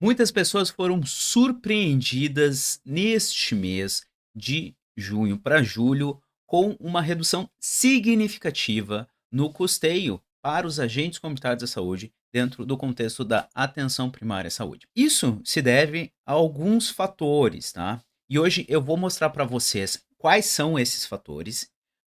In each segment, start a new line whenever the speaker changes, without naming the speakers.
Muitas pessoas foram surpreendidas neste mês de junho para julho com uma redução significativa no custeio para os agentes comunitários da saúde dentro do contexto da atenção primária à saúde. Isso se deve a alguns fatores, tá? E hoje eu vou mostrar para vocês quais são esses fatores,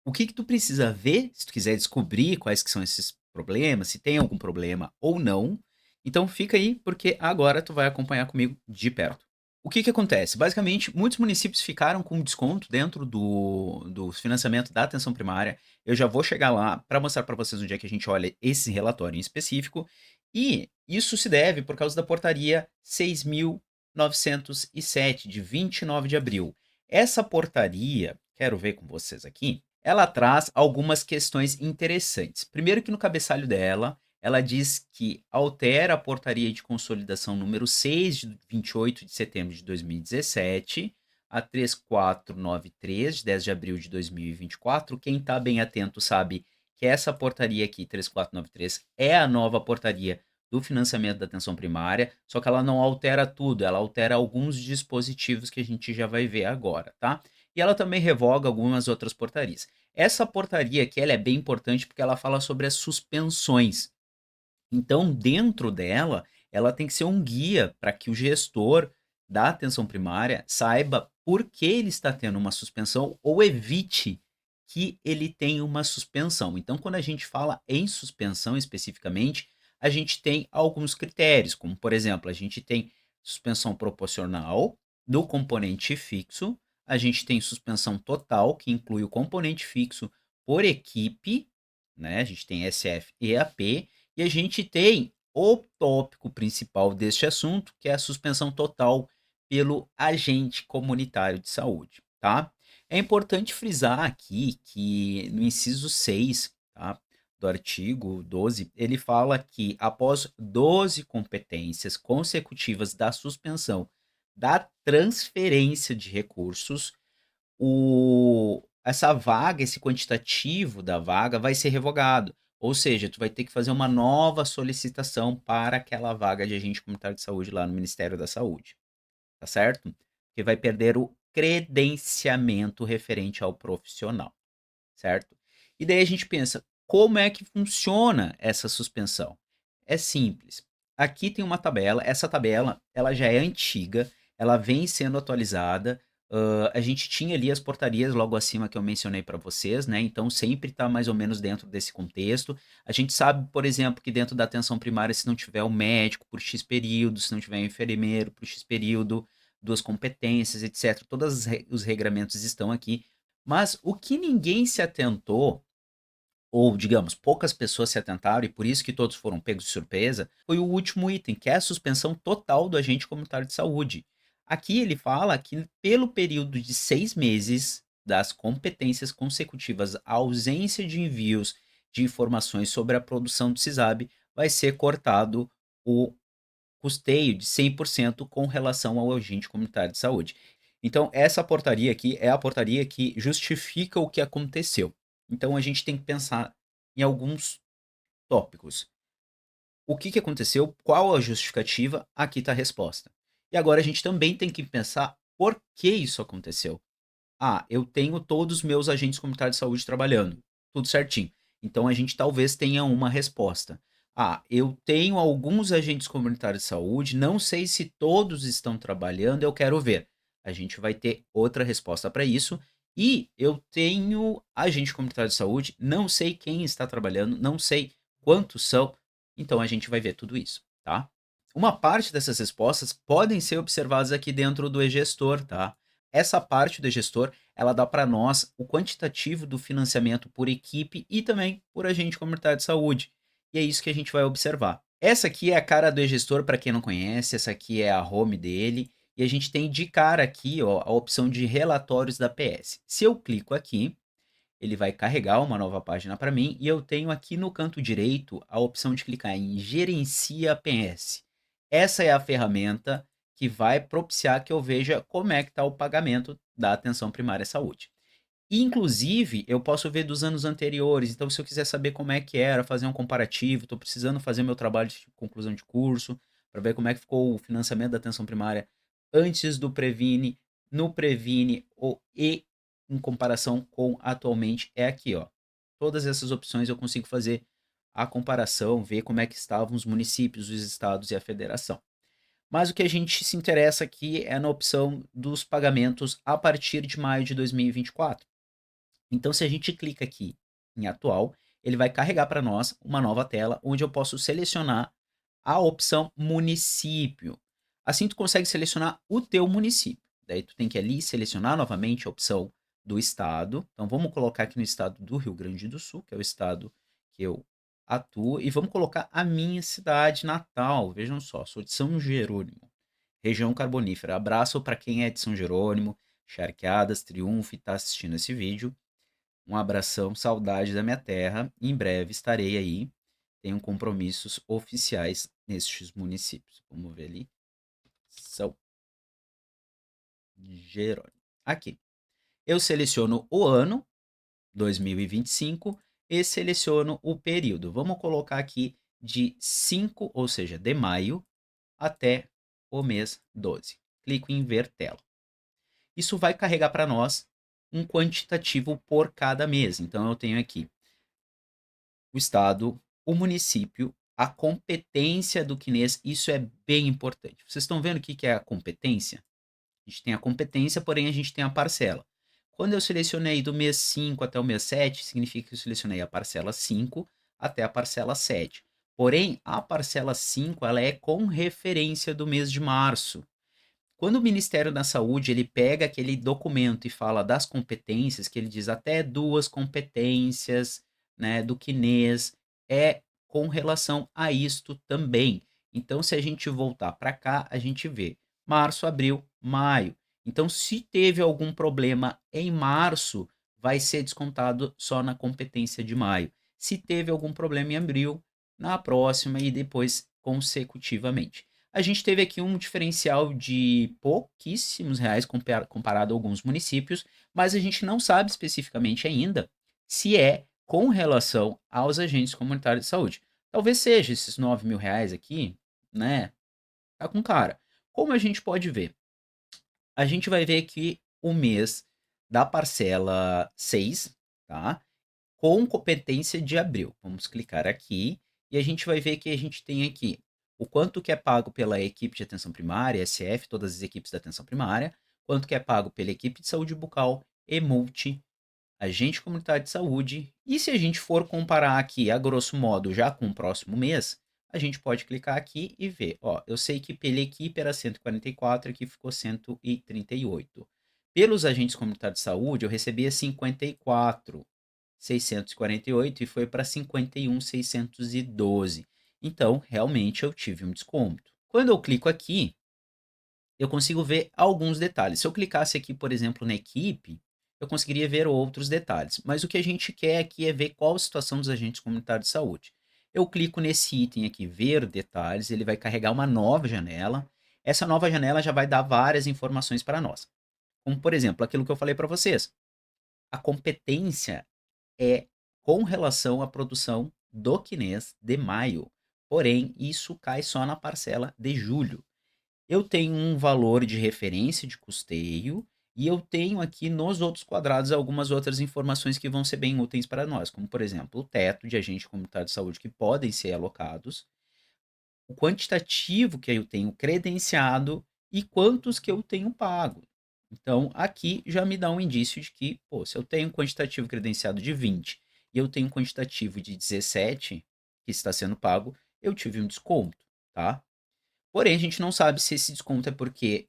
o que que tu precisa ver, se tu quiser descobrir quais que são esses problemas, se tem algum problema ou não. Então fica aí, porque agora tu vai acompanhar comigo de perto. O que que acontece? Basicamente, muitos municípios ficaram com desconto dentro do financiamento da atenção primária. Eu já vou chegar lá para mostrar para vocês onde é que a gente olha esse relatório em específico. E isso se deve por causa da portaria 6.907, de 29 de abril. Essa portaria, quero ver com vocês aqui, ela traz algumas questões interessantes. Primeiro que no cabeçalho dela, ela diz que altera a portaria de consolidação número 6 de 28 de setembro de 2017, a 3493 de 10 de abril de 2024. Quem está bem atento sabe que essa portaria aqui, 3493, é a nova portaria do financiamento da atenção primária, só que ela não altera tudo, ela altera alguns dispositivos que a gente já vai ver agora, tá? E ela também revoga algumas outras portarias. Essa portaria aqui ela é bem importante porque ela fala sobre as suspensões. Então, dentro dela, ela tem que ser um guia para que o gestor da atenção primária saiba por que ele está tendo uma suspensão ou evite que ele tenha uma suspensão. Então, quando a gente fala em suspensão especificamente, a gente tem alguns critérios, como por exemplo, a gente tem suspensão proporcional do componente fixo, a gente tem suspensão total, que inclui o componente fixo por equipe, né? A gente tem SF e AP, e a gente tem o tópico principal deste assunto, que é a suspensão total pelo agente comunitário de saúde, tá? É importante frisar aqui que no inciso 6, tá, do artigo 12, ele fala que após 12 competências consecutivas da suspensão da transferência de recursos, essa vaga, esse quantitativo da vaga vai ser revogado. Ou seja, tu vai ter que fazer uma nova solicitação para aquela vaga de agente comunitário de saúde lá no Ministério da Saúde, tá certo? Porque vai perder o credenciamento referente ao profissional, certo? E daí a gente pensa, como é que funciona essa suspensão? É simples. Aqui tem uma tabela, essa tabela, ela já é antiga, ela vem sendo atualizada. A gente tinha ali as portarias logo acima que eu mencionei para vocês, né? Então sempre está mais ou menos dentro desse contexto. A gente sabe, por exemplo, que dentro da atenção primária, se não tiver o médico por X período, se não tiver o enfermeiro por X período, duas competências, etc. Todos os regramentos estão aqui. Mas o que ninguém se atentou, ou digamos, poucas pessoas se atentaram, e por isso que todos foram pegos de surpresa, foi o último item, que é a suspensão total do agente comunitário de saúde. Aqui ele fala que pelo período de 6 meses das competências consecutivas à ausência de envios de informações sobre a produção do CISAB, vai ser cortado o custeio de 100% com relação ao agente comunitário de saúde. Então, essa portaria aqui é a portaria que justifica o que aconteceu. Então, a gente tem que pensar em alguns tópicos. O que aconteceu? Qual a justificativa? Aqui está a resposta. E agora a gente também tem que pensar por que isso aconteceu. Ah, eu tenho todos os meus agentes comunitários de saúde trabalhando, tudo certinho. Então a gente talvez tenha uma resposta. Ah, eu tenho alguns agentes comunitários de saúde, não sei se todos estão trabalhando, eu quero ver. A gente vai ter outra resposta para isso. E eu tenho agente comunitário de saúde, não sei quem está trabalhando, não sei quantos são, então a gente vai ver tudo isso, tá? Uma parte dessas respostas podem ser observadas aqui dentro do e-gestor, tá? Essa parte do gestor, ela dá para nós o quantitativo do financiamento por equipe e também por agente comunitário de saúde. E é isso que a gente vai observar. Essa aqui é a cara do e-gestor, para quem não conhece, essa aqui é a home dele. E a gente tem de cara aqui ó, a opção de relatórios da PS. Se eu clico aqui, ele vai carregar uma nova página para mim e eu tenho aqui no canto direito a opção de clicar em Gerencia PS. Essa é a ferramenta que vai propiciar que eu veja como é que está o pagamento da atenção primária à saúde. Inclusive, eu posso ver dos anos anteriores, então se eu quiser saber como é que era, fazer um comparativo, estou precisando fazer meu trabalho de conclusão de curso, para ver como é que ficou o financiamento da atenção primária antes do Previne, no Previne e em comparação com atualmente, é aqui, ó. Todas essas opções eu consigo fazer a comparação, ver como é que estavam os municípios, os estados e a federação. Mas o que a gente se interessa aqui é na opção dos pagamentos a partir de maio de 2024. Então, se a gente clica aqui em atual, ele vai carregar para nós uma nova tela onde eu posso selecionar a opção município. Assim tu consegue selecionar o teu município. Daí tu tem que ali selecionar novamente a opção do estado. Então vamos colocar aqui no estado do Rio Grande do Sul, que é o estado que eu atuo, e vamos colocar a minha cidade natal. Vejam só, sou de São Jerônimo, região carbonífera. Abraço para quem é de São Jerônimo, Charqueadas, Triunfo e está assistindo esse vídeo. Um abração, saudade da minha terra. Em breve estarei aí. Tenho compromissos oficiais nestes municípios. Vamos ver ali. São Jerônimo. Aqui. Eu seleciono o ano, 2025, e seleciono o período. Vamos colocar aqui de 5, ou seja, de maio, até o mês 12. Clico em ver tela. Isso vai carregar para nós um quantitativo por cada mês. Então eu tenho aqui o estado, o município, a competência do CNES, isso é bem importante. Vocês estão vendo o que é a competência? A gente tem a competência, porém a gente tem a parcela. Quando eu selecionei do mês 5 até o mês 7, significa que eu selecionei a parcela 5 até a parcela 7. Porém, a parcela 5 ela é com referência do mês de março. Quando o Ministério da Saúde ele pega aquele documento e fala das competências, que ele diz até 2 competências, né, do CNES, é com relação a isto também. Então, se a gente voltar para cá, a gente vê março, abril, maio. Então, se teve algum problema em março, vai ser descontado só na competência de maio. Se teve algum problema em abril, na próxima e depois consecutivamente. A gente teve aqui um diferencial de pouquíssimos reais comparado a alguns municípios, mas a gente não sabe especificamente ainda se é com relação aos agentes comunitários de saúde. Talvez seja esses 9 mil reais aqui, né? Tá com cara. Como a gente pode ver? A gente vai ver aqui o mês da parcela 6, tá? Com competência de abril. Vamos clicar aqui e a gente vai ver que a gente tem aqui o quanto que é pago pela equipe de atenção primária, SF, todas as equipes da atenção primária, quanto que é pago pela equipe de saúde bucal, EMULTI, agente comunitário de saúde. E se a gente for comparar aqui, a grosso modo, já com o próximo mês, a gente pode clicar aqui e ver. Ó, eu sei que pela equipe era 144, aqui ficou 138. Pelos agentes comunitários de saúde, eu recebia 54.648 e foi para 51.612. Então, realmente eu tive um desconto. Quando eu clico aqui, eu consigo ver alguns detalhes. Se eu clicasse aqui, por exemplo, na equipe, eu conseguiria ver outros detalhes. Mas o que a gente quer aqui é ver qual a situação dos agentes comunitários de saúde. Eu clico nesse item aqui, ver detalhes, ele vai carregar uma nova janela. Essa nova janela já vai dar várias informações para nós. Como, por exemplo, aquilo que eu falei para vocês. A competência é com relação à produção do CNES de maio. Porém, isso cai só na parcela de julho. Eu tenho um valor de referência de custeio e eu tenho aqui nos outros quadrados algumas outras informações que vão ser bem úteis para nós, como por exemplo, o teto de agente comunitário de saúde que podem ser alocados, o quantitativo que eu tenho credenciado e quantos que eu tenho pago. Então, aqui já me dá um indício de que, pô, se eu tenho um quantitativo credenciado de 20 e eu tenho um quantitativo de 17 que está sendo pago, eu tive um desconto, tá? Porém, a gente não sabe se esse desconto é porque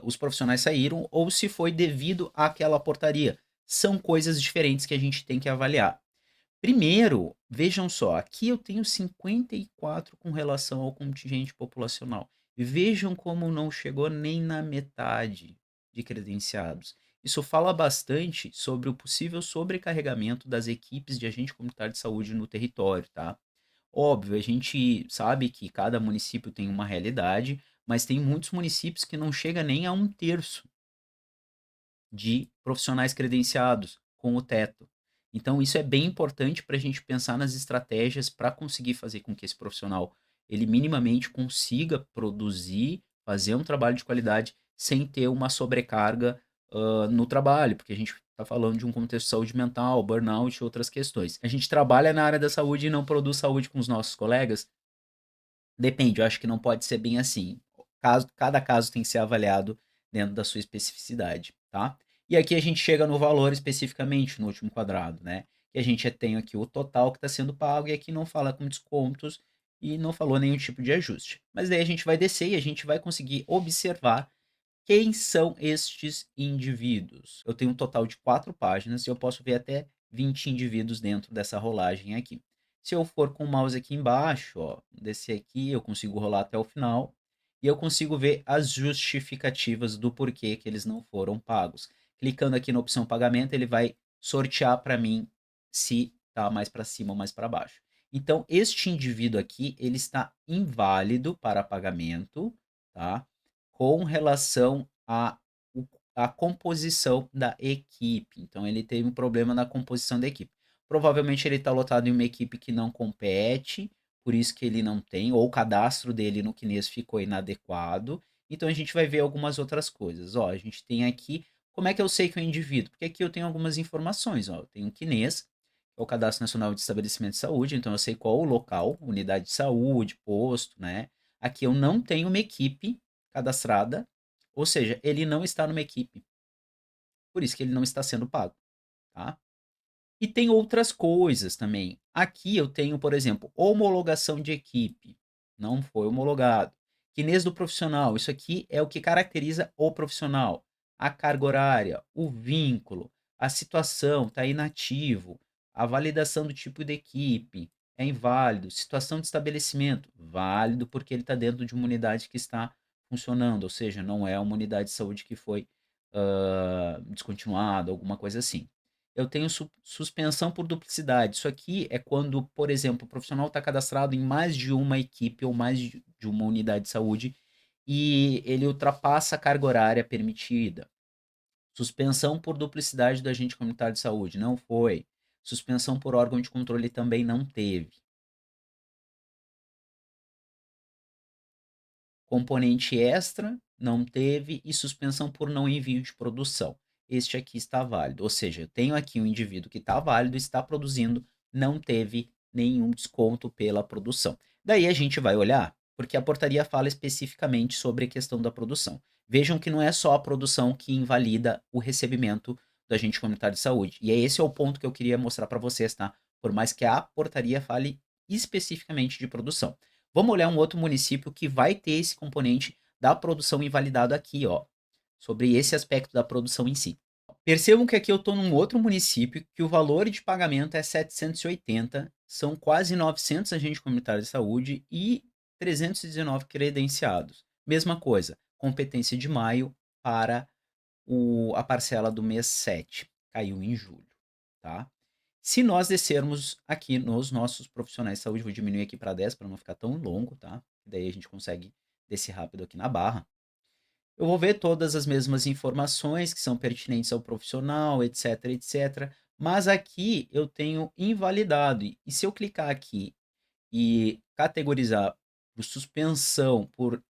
os profissionais saíram ou se foi devido àquela portaria. São coisas diferentes que a gente tem que avaliar. Primeiro, vejam só, aqui eu tenho 54 com relação ao contingente populacional. Vejam como não chegou nem na metade de credenciados. Isso fala bastante sobre o possível sobrecarregamento das equipes de agente comunitário de saúde no território, tá? Óbvio, a gente sabe que cada município tem uma realidade, mas tem muitos municípios que não chega nem a um terço de profissionais credenciados com o teto. Então, isso é bem importante para a gente pensar nas estratégias para conseguir fazer com que esse profissional ele minimamente consiga produzir, fazer um trabalho de qualidade sem ter uma sobrecarga no trabalho, porque a gente está falando de um contexto de saúde mental, burnout e outras questões. A gente trabalha na área da saúde e não produz saúde com os nossos colegas? Depende, eu acho que não pode ser bem assim. Cada caso tem que ser avaliado dentro da sua especificidade, tá? E aqui a gente chega no valor especificamente no último quadrado, né? E a gente tem aqui o total que está sendo pago e aqui não fala com descontos e não falou nenhum tipo de ajuste. Mas daí a gente vai descer e a gente vai conseguir observar quem são estes indivíduos. Eu tenho um total de 4 páginas e eu posso ver até 20 indivíduos dentro dessa rolagem aqui. Se eu for com o mouse aqui embaixo, ó, descer aqui, eu consigo rolar até o final e eu consigo ver as justificativas do porquê que eles não foram pagos. Clicando aqui na opção pagamento, ele vai sortear para mim se está mais para cima ou mais para baixo. Então, este indivíduo aqui, ele está inválido para pagamento, tá? Com relação à composição da equipe. Então, ele teve um problema na composição da equipe. Provavelmente ele está lotado em uma equipe que não compete, por isso que ele não tem, ou o cadastro dele no Kines ficou inadequado. Então a gente vai ver algumas outras coisas. Ó, a gente tem aqui, como é que eu sei que é um indivíduo? Porque aqui eu tenho algumas informações. Ó, eu tenho o Kines, que é o Cadastro Nacional de Estabelecimento de Saúde, então eu sei qual o local, unidade de saúde, posto, né? Aqui eu não tenho uma equipe cadastrada, ou seja, ele não está numa equipe. Por isso que ele não está sendo pago, tá? E tem outras coisas também. Aqui eu tenho, por exemplo, homologação de equipe. Não foi homologado. Quinês do profissional. Isso aqui é o que caracteriza o profissional. A carga horária, o vínculo, a situação, está inativo. A validação do tipo de equipe é inválido. Situação de estabelecimento, válido porque ele está dentro de uma unidade que está funcionando, ou seja, não é uma unidade de saúde que foi descontinuada, alguma coisa assim. Eu tenho suspensão por duplicidade. Isso aqui é quando, por exemplo, o profissional está cadastrado em mais de uma equipe ou mais de uma unidade de saúde e ele ultrapassa a carga horária permitida. Suspensão por duplicidade do agente comunitário de saúde. Não foi. Suspensão por órgão de controle também não teve. Componente extra não teve e suspensão por não envio de produção. Este aqui está válido, ou seja, eu tenho aqui um indivíduo que está válido, está produzindo, não teve nenhum desconto pela produção. Daí a gente vai olhar, porque a portaria fala especificamente sobre a questão da produção. Vejam que não é só a produção que invalida o recebimento do agente comunitário de saúde. E esse é o ponto que eu queria mostrar para vocês, tá? Por mais que a portaria fale especificamente de produção. Vamos olhar um outro município que vai ter esse componente da produção invalidado aqui, ó, sobre esse aspecto da produção em si. Percebam que aqui eu estou num outro município que o valor de pagamento é 780, são quase 900 agentes comunitários de saúde e 319 credenciados. Mesma coisa, competência de maio para a parcela do mês 7, caiu em julho, tá? Se nós descermos aqui nos nossos profissionais de saúde, vou diminuir aqui para 10 para não ficar tão longo, tá? Daí a gente consegue descer rápido aqui na barra. Eu vou ver todas as mesmas informações que são pertinentes ao profissional, etc, etc. Mas aqui eu tenho invalidado. E se eu clicar aqui e categorizar por suspensão por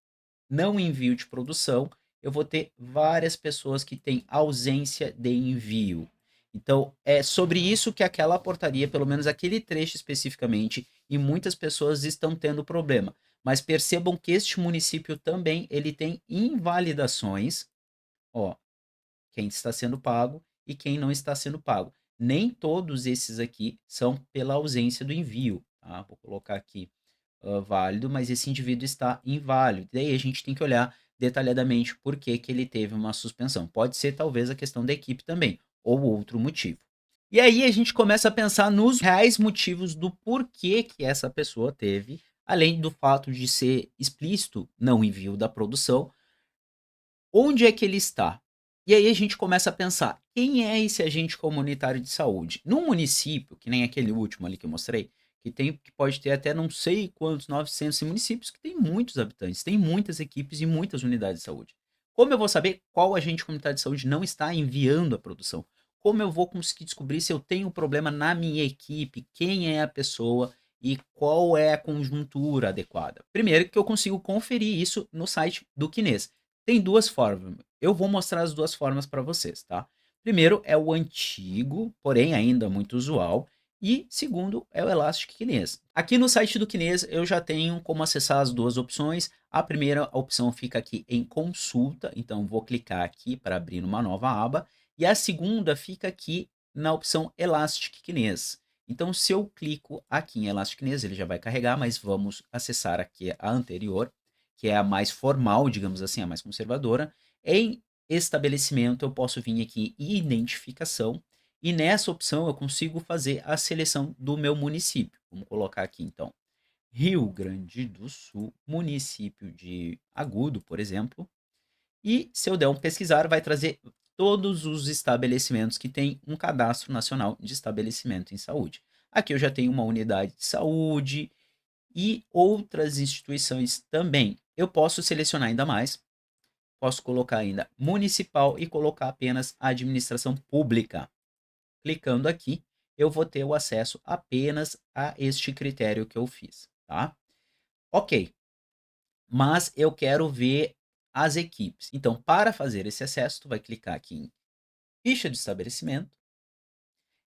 não envio de produção, eu vou ter várias pessoas que têm ausência de envio. Então, é sobre isso que aquela portaria, pelo menos aquele trecho especificamente, e muitas pessoas estão tendo problema. Mas percebam que este município também ele tem invalidações, ó, quem está sendo pago e quem não está sendo pago. Nem todos esses aqui são pela ausência do envio, tá? Vou colocar aqui válido, mas esse indivíduo está inválido. Daí a gente tem que olhar detalhadamente por que, que ele teve uma suspensão. Pode ser talvez a questão da equipe também, ou outro motivo. E aí a gente começa a pensar nos reais motivos do porquê que essa pessoa teve, além do fato de ser explícito não envio da produção, onde é que ele está? E aí a gente começa a pensar, quem é esse agente comunitário de saúde? Num município, que nem aquele último ali que eu mostrei, que pode ter até não sei quantos, 900 municípios, que tem muitos habitantes, tem muitas equipes e muitas unidades de saúde. Como eu vou saber qual agente comunitário de saúde não está enviando a produção? Como eu vou conseguir descobrir se eu tenho um problema na minha equipe? Quem é a pessoa e qual é a conjuntura adequada? Primeiro que eu consigo conferir isso no site do Kinez. Tem duas formas. Eu vou mostrar as duas formas para vocês, tá? Primeiro é o antigo, porém ainda muito usual, e segundo é o Elastic Kinez. Aqui no site do Kinez eu já tenho como acessar as duas opções. A primeira opção fica aqui em consulta, então vou clicar aqui para abrir uma nova aba, e a segunda fica aqui na opção Elastic Kinez. Então, se eu clico aqui em Elastic Kinez, ele já vai carregar, mas vamos acessar aqui a anterior, que é a mais formal, digamos assim, a mais conservadora. Em estabelecimento, eu posso vir aqui em identificação, e nessa opção eu consigo fazer a seleção do meu município. Vamos colocar aqui então Rio Grande do Sul, município de Agudo, por exemplo. E se eu der um pesquisar, vai trazer todos os estabelecimentos que têm um cadastro nacional de estabelecimento em saúde. Aqui eu já tenho uma unidade de saúde e outras instituições também. Eu posso selecionar ainda mais, posso colocar ainda municipal e colocar apenas administração pública. Clicando aqui, eu vou ter o acesso apenas a este critério que eu fiz, tá? Ok, mas eu quero ver as equipes. Então, para fazer esse acesso, tu vai clicar aqui em ficha de estabelecimento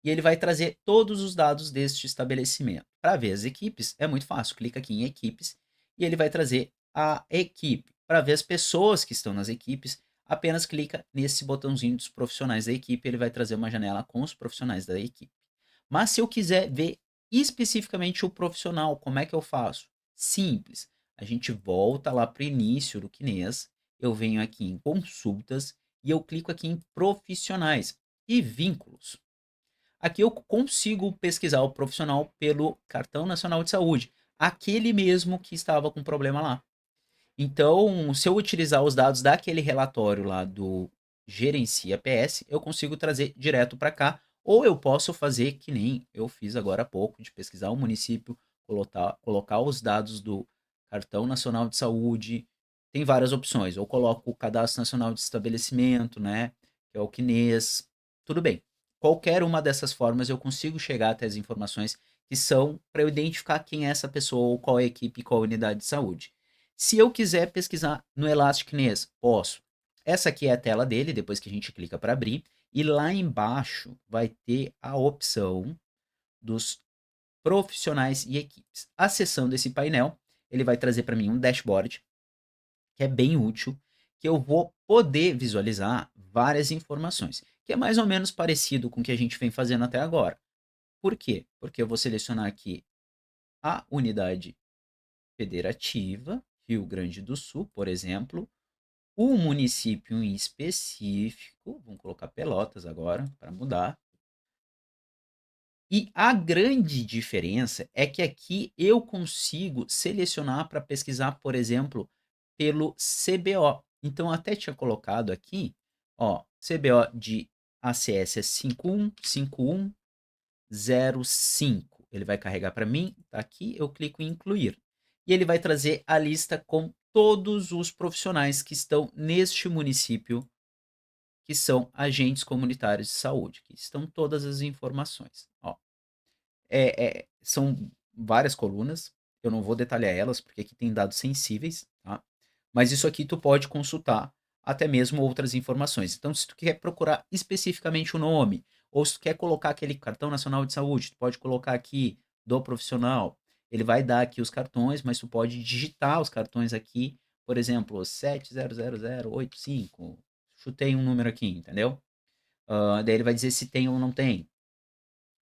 e ele vai trazer todos os dados deste estabelecimento. Para ver as equipes, é muito fácil. Clica aqui em equipes e ele vai trazer a equipe. Para ver as pessoas que estão nas equipes, apenas clica nesse botãozinho dos profissionais da equipe, ele vai trazer uma janela com os profissionais da equipe. Mas se eu quiser ver especificamente o profissional, como é que eu faço? Simples. A gente volta lá para o início do Kinez, eu venho aqui em consultas e eu clico aqui em profissionais e vínculos. Aqui eu consigo pesquisar o profissional pelo Cartão Nacional de Saúde, aquele mesmo que estava com problema lá. Então, se eu utilizar os dados daquele relatório lá do Gerencia PS, eu consigo trazer direto para cá, ou eu posso fazer que nem eu fiz agora há pouco, de pesquisar o município, colocar os dados do Cartão Nacional de Saúde. Tem várias opções. Eu coloco o Cadastro Nacional de Estabelecimento, né? Que é o CNES. Tudo bem. Qualquer uma dessas formas eu consigo chegar até as informações que são para eu identificar quem é essa pessoa, ou qual é a equipe, qual a unidade de saúde. Se eu quiser pesquisar no Elastic Ness, posso. Essa aqui é a tela dele, depois que a gente clica para abrir. E lá embaixo vai ter a opção dos profissionais e equipes. Acessando esse painel, ele vai trazer para mim um dashboard, que é bem útil, que eu vou poder visualizar várias informações, que é mais ou menos parecido com o que a gente vem fazendo até agora. Por quê? Porque eu vou selecionar aqui a unidade federativa, Rio Grande do Sul, por exemplo, o município em específico, vamos colocar Pelotas agora, para mudar. E a grande diferença é que aqui eu consigo selecionar para pesquisar, por exemplo, pelo CBO. Então, até tinha colocado aqui, ó, CBO de ACS é 515105. Ele vai carregar para mim, tá aqui, eu clico em incluir. E ele vai trazer a lista com todos os profissionais que estão neste município, que são agentes comunitários de saúde, que estão todas as informações. Ó, são várias colunas, eu não vou detalhar elas, porque aqui tem dados sensíveis, tá? Mas isso aqui tu pode consultar até mesmo outras informações. Então, se tu quer procurar especificamente o nome, ou se tu quer colocar aquele cartão nacional de saúde, tu pode colocar aqui do profissional. Ele vai dar aqui os cartões, mas tu pode digitar os cartões aqui, por exemplo, 7000085. Chutei um número aqui, entendeu? Daí ele vai dizer se tem ou não tem.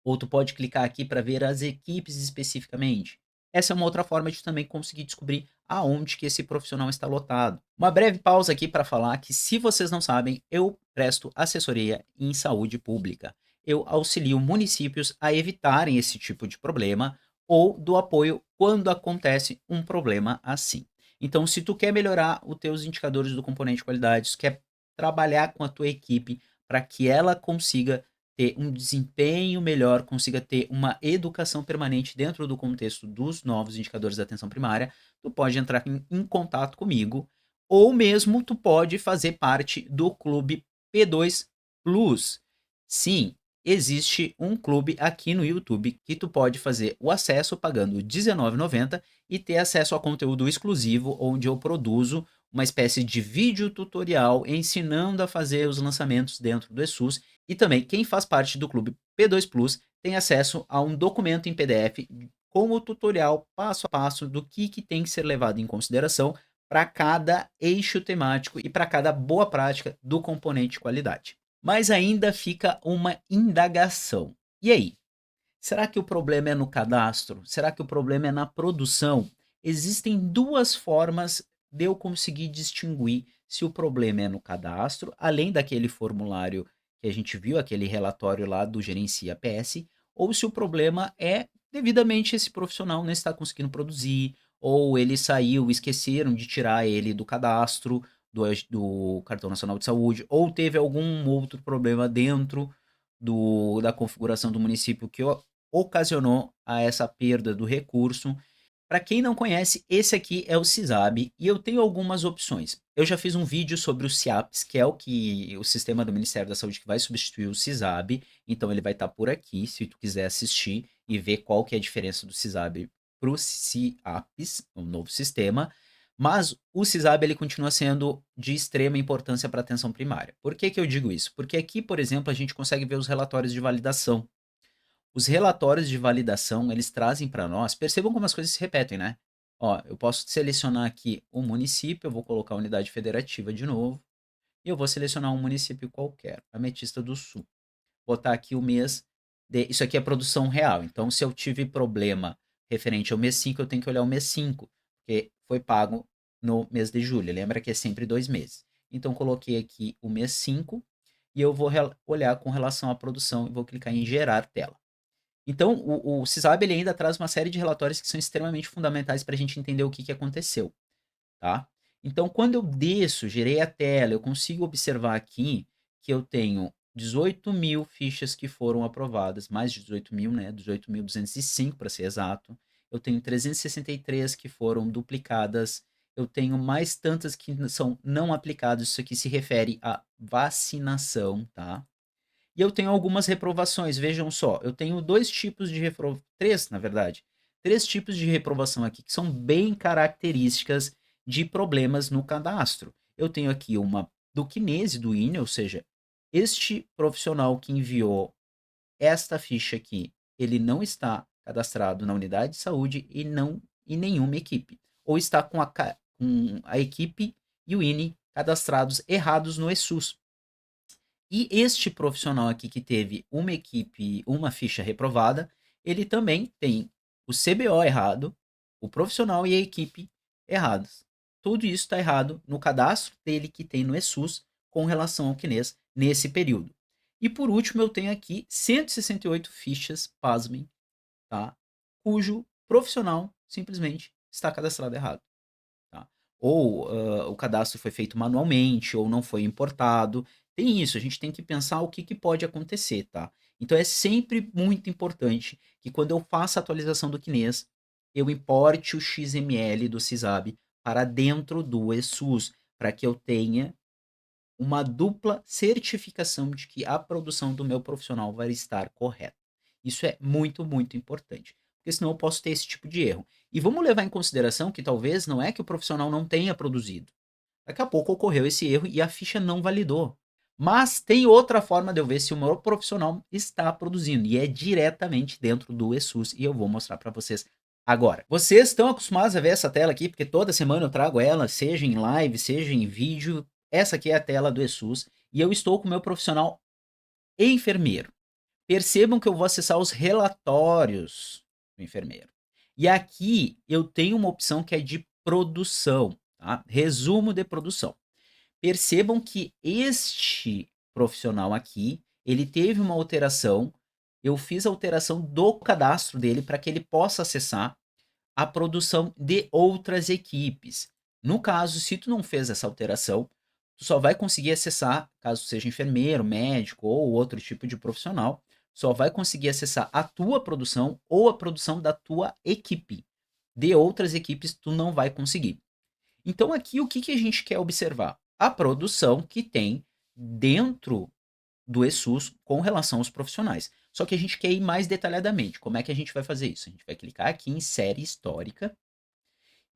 Ou tu pode clicar aqui para ver as equipes especificamente. Essa é uma outra forma de também conseguir descobrir aonde que esse profissional está lotado. Uma breve pausa aqui para falar que, se vocês não sabem, eu presto assessoria em saúde pública. Eu auxilio municípios a evitarem esse tipo de problema ou do apoio quando acontece um problema assim. Então, se tu quer melhorar os teus indicadores do componente de qualidade, se quer trabalhar com a tua equipe para que ela consiga ter um desempenho melhor, consiga ter uma educação permanente dentro do contexto dos novos indicadores da atenção primária, tu pode entrar em contato comigo, ou mesmo tu pode fazer parte do Clube P2 Plus. Sim, existe um clube aqui no YouTube que tu pode fazer o acesso pagando R$19,90 e ter acesso a conteúdo exclusivo, onde eu produzo uma espécie de vídeo tutorial ensinando a fazer os lançamentos dentro do ESUS. E também quem faz parte do clube P2 Plus tem acesso a um documento em PDF com o tutorial passo a passo do que tem que ser levado em consideração para cada eixo temático e para cada boa prática do componente qualidade. Mas ainda fica uma indagação. E aí? Será que o problema é no cadastro? Será que o problema é na produção? Existem duas formas de eu conseguir distinguir se o problema é no cadastro, além daquele formulário que a gente viu, aquele relatório lá do Gerencia PS, ou se o problema é devidamente esse profissional não está conseguindo produzir, ou ele saiu, esqueceram de tirar ele do cadastro do Cartão Nacional de Saúde, ou teve algum outro problema dentro da configuração do município que ocasionou a essa perda do recurso. Para quem não conhece, esse aqui é o CISAB e eu tenho algumas opções. Eu já fiz um vídeo sobre o CIAPS, que é o sistema do Ministério da Saúde que vai substituir o CISAB, então ele vai estar por aqui, se tu quiser assistir e ver qual que é a diferença do CISAB para o CIAPS, o novo sistema, mas o CISAB ele continua sendo de extrema importância para a atenção primária. Por que que eu digo isso? Porque aqui, por exemplo, a gente consegue ver os relatórios de validação. Os relatórios de validação, eles trazem para nós, percebam como as coisas se repetem, né? Ó, eu posso selecionar aqui o município, eu vou colocar a unidade federativa de novo, e eu vou selecionar um município qualquer, Ametista do Sul. Botar aqui o mês, isso aqui é produção real, então se eu tive problema referente ao mês 5, eu tenho que olhar o mês 5, porque foi pago no mês de julho, lembra que é sempre 2 meses. Então coloquei aqui o mês 5, e eu vou olhar com relação à produção, e vou clicar em gerar tela. Então, o CISAB ele ainda traz uma série de relatórios que são extremamente fundamentais para a gente entender o que aconteceu, tá? Então, quando eu desço, gerei a tela, eu consigo observar aqui que eu tenho 18.000 fichas que foram aprovadas, mais de 18.000, né? 18.205 para ser exato. Eu tenho 363 que foram duplicadas. Eu tenho mais tantas que são não aplicadas. Isso aqui se refere à vacinação, tá? E eu tenho algumas reprovações, vejam só, eu tenho dois tipos de reprovação, três, na verdade, três tipos de reprovação aqui que são bem características de problemas no cadastro. Eu tenho aqui uma do Kinese, do INE, ou seja, este profissional que enviou esta ficha aqui, ele não está cadastrado na unidade de saúde e não em nenhuma equipe, ou está com a equipe e o INE cadastrados errados no ESUS. E este profissional aqui que teve uma equipe, uma ficha reprovada, ele também tem o CBO errado, o profissional e a equipe errados. Tudo isso está errado no cadastro dele que tem no ESUS com relação ao Kinez nesse período. E por último, eu tenho aqui 168 fichas, pasmem, tá? Cujo profissional simplesmente está cadastrado errado. Tá? Ou o cadastro foi feito manualmente, ou não foi importado. Tem isso, a gente tem que pensar o que pode acontecer, tá? Então é sempre muito importante que quando eu faço a atualização do Kinez, eu importe o XML do CISAB para dentro do ESUS, para que eu tenha uma dupla certificação de que a produção do meu profissional vai estar correta. Isso é muito, muito importante, porque senão eu posso ter esse tipo de erro. E vamos levar em consideração que talvez não é que o profissional não tenha produzido. Daqui a pouco ocorreu esse erro e a ficha não validou. Mas tem outra forma de eu ver se o meu profissional está produzindo, e é diretamente dentro do ESUS, e eu vou mostrar para vocês agora. Vocês estão acostumados a ver essa tela aqui, porque toda semana eu trago ela, seja em live, seja em vídeo. Essa aqui é a tela do ESUS, e eu estou com o meu profissional enfermeiro. Percebam que eu vou acessar os relatórios do enfermeiro. E aqui eu tenho uma opção que é de produção, tá? Resumo de produção. Percebam que este profissional aqui, ele teve uma alteração, eu fiz a alteração do cadastro dele para que ele possa acessar a produção de outras equipes. No caso, se tu não fez essa alteração, tu só vai conseguir acessar, caso seja enfermeiro, médico ou outro tipo de profissional, só vai conseguir acessar a tua produção ou a produção da tua equipe. De outras equipes, tu não vai conseguir. Então aqui o que a gente quer observar? A produção que tem dentro do eSUS com relação aos profissionais. Só que a gente quer ir mais detalhadamente. Como é que a gente vai fazer isso? A gente vai clicar aqui em série histórica.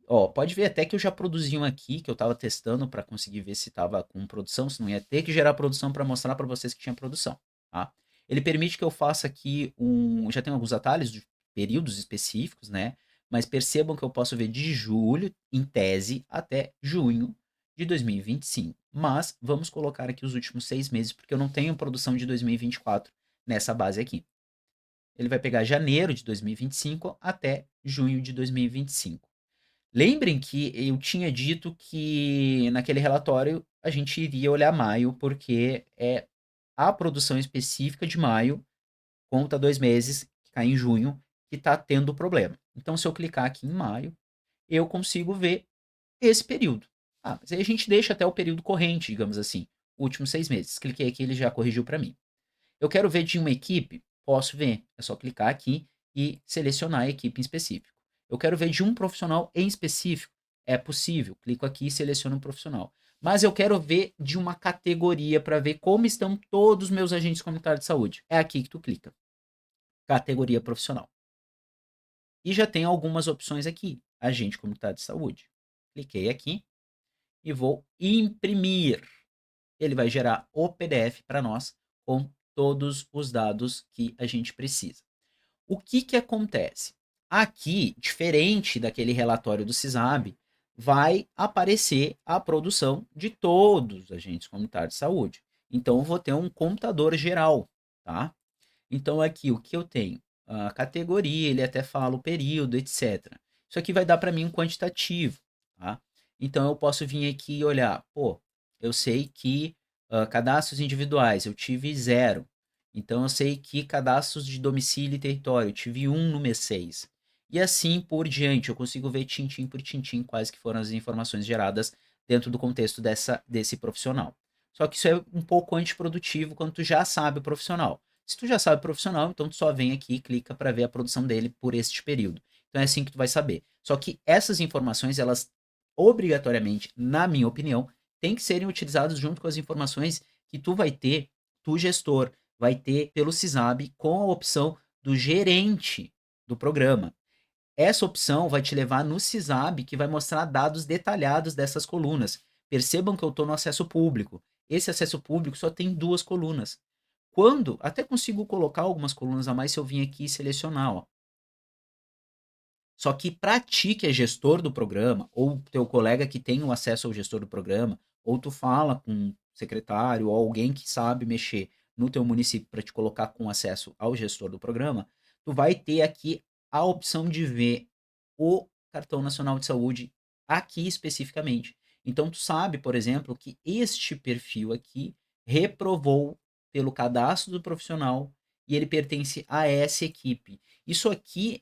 Ó, pode ver até que eu já produzi um aqui, que eu estava testando para conseguir ver se estava com produção, se não ia ter que gerar produção para mostrar para vocês que tinha produção, tá? Ele permite que eu faça aqui já tem alguns atalhos de períodos específicos, né? Mas percebam que eu posso ver de julho, em tese, até junho de 2025. Mas vamos colocar aqui os últimos 6 meses, porque eu não tenho produção de 2024 nessa base aqui. Ele vai pegar janeiro de 2025 até junho de 2025. Lembrem que eu tinha dito que naquele relatório a gente iria olhar maio, porque é a produção específica de maio, conta 2 meses, que cai em junho, que está tendo problema. Então, se eu clicar aqui em maio, eu consigo ver esse período. Ah, mas aí a gente deixa até o período corrente, digamos assim, últimos 6 meses. Cliquei aqui, ele já corrigiu para mim. Eu quero ver de uma equipe? Posso ver. É só clicar aqui e selecionar a equipe em específico. Eu quero ver de um profissional em específico? É possível. Clico aqui e seleciono um profissional. Mas eu quero ver de uma categoria para ver como estão todos os meus agentes comunitários de saúde. É aqui que tu clica. Categoria profissional. E já tem algumas opções aqui. Agente comunitário de saúde. Cliquei aqui e vou imprimir. Ele vai gerar o PDF para nós com todos os dados que a gente precisa. O que que acontece? Aqui, diferente daquele relatório do CISAB, vai aparecer a produção de todos os agentes comunitários de saúde. Então, eu vou ter um computador geral, tá? Então, aqui, o que eu tenho? A categoria, ele até fala o período, etc. Isso aqui vai dar para mim um quantitativo, tá? Então, eu posso vir aqui e olhar, pô, eu sei que cadastros individuais, eu tive 0. Então, eu sei que cadastros de domicílio e território, eu tive 1 no mês 6. E assim por diante, eu consigo ver tintim por tintim quais que foram as informações geradas dentro do contexto desse profissional. Só que isso é um pouco antiprodutivo quando tu já sabe o profissional. Se tu já sabe o profissional, então tu só vem aqui e clica para ver a produção dele por este período. Então é assim que tu vai saber. Só que essas informações, elas obrigatoriamente, na minha opinião, têm que serem utilizadas junto com as informações que tu vai ter, tu gestor, vai ter pelo CISAB com a opção do gerente do programa. Essa opção vai te levar no CISAB, que vai mostrar dados detalhados dessas colunas. Percebam que eu estou no acesso público. Esse acesso público só tem 2 colunas. Quando, até consigo colocar algumas colunas a mais se eu vim aqui e selecionar, ó. Só que para ti que é gestor do programa, ou teu colega que tem o acesso ao gestor do programa, ou tu fala com um secretário ou alguém que sabe mexer no teu município para te colocar com acesso ao gestor do programa, tu vai ter aqui a opção de ver o cartão nacional de saúde aqui especificamente. Então tu sabe, por exemplo, que este perfil aqui reprovou pelo cadastro do profissional e ele pertence a essa equipe. Isso aqui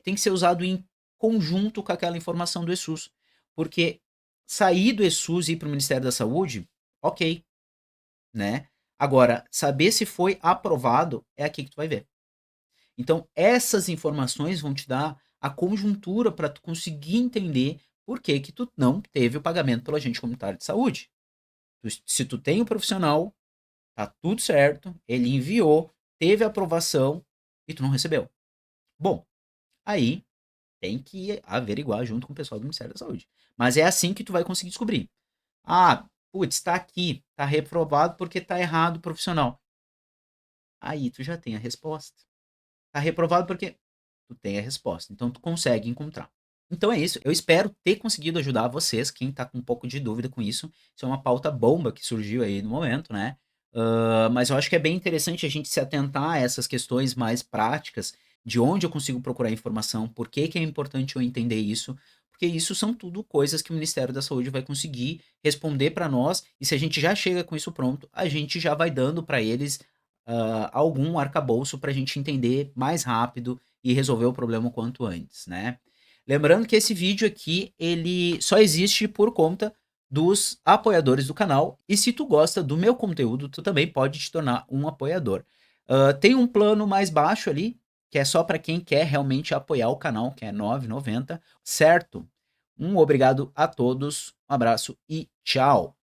tem que ser usado em conjunto com aquela informação do eSUS, porque sair do eSUS e ir para o Ministério da Saúde, ok, né? Agora, saber se foi aprovado é aqui que tu vai ver. Então, essas informações vão te dar a conjuntura para tu conseguir entender por que que tu não teve o pagamento pelo agente comunitário de saúde. Se tu tem o profissional, tá tudo certo, ele enviou, teve aprovação e tu não recebeu. Bom, aí tem que averiguar junto com o pessoal do Ministério da Saúde. Mas é assim que tu vai conseguir descobrir. Ah, putz, tá aqui, tá reprovado porque tá errado o profissional. Aí tu já tem a resposta. Tá reprovado porque tu tem a resposta. Então tu consegue encontrar. Então é isso. Eu espero ter conseguido ajudar vocês, quem tá com um pouco de dúvida com isso. Isso é uma pauta bomba que surgiu aí no momento, né? Mas eu acho que é bem interessante a gente se atentar a essas questões mais práticas, de onde eu consigo procurar informação, por que que é importante eu entender isso, porque isso são tudo coisas que o Ministério da Saúde vai conseguir responder para nós, e se a gente já chega com isso pronto, a gente já vai dando para eles algum arcabouço para a gente entender mais rápido e resolver o problema o quanto antes, né? Lembrando que esse vídeo aqui, ele só existe por conta dos apoiadores do canal, e se tu gosta do meu conteúdo, tu também pode te tornar um apoiador. Tem um plano mais baixo ali, que é só para quem quer realmente apoiar o canal, que é R$ 9,90, certo? Um obrigado a todos, um abraço e tchau!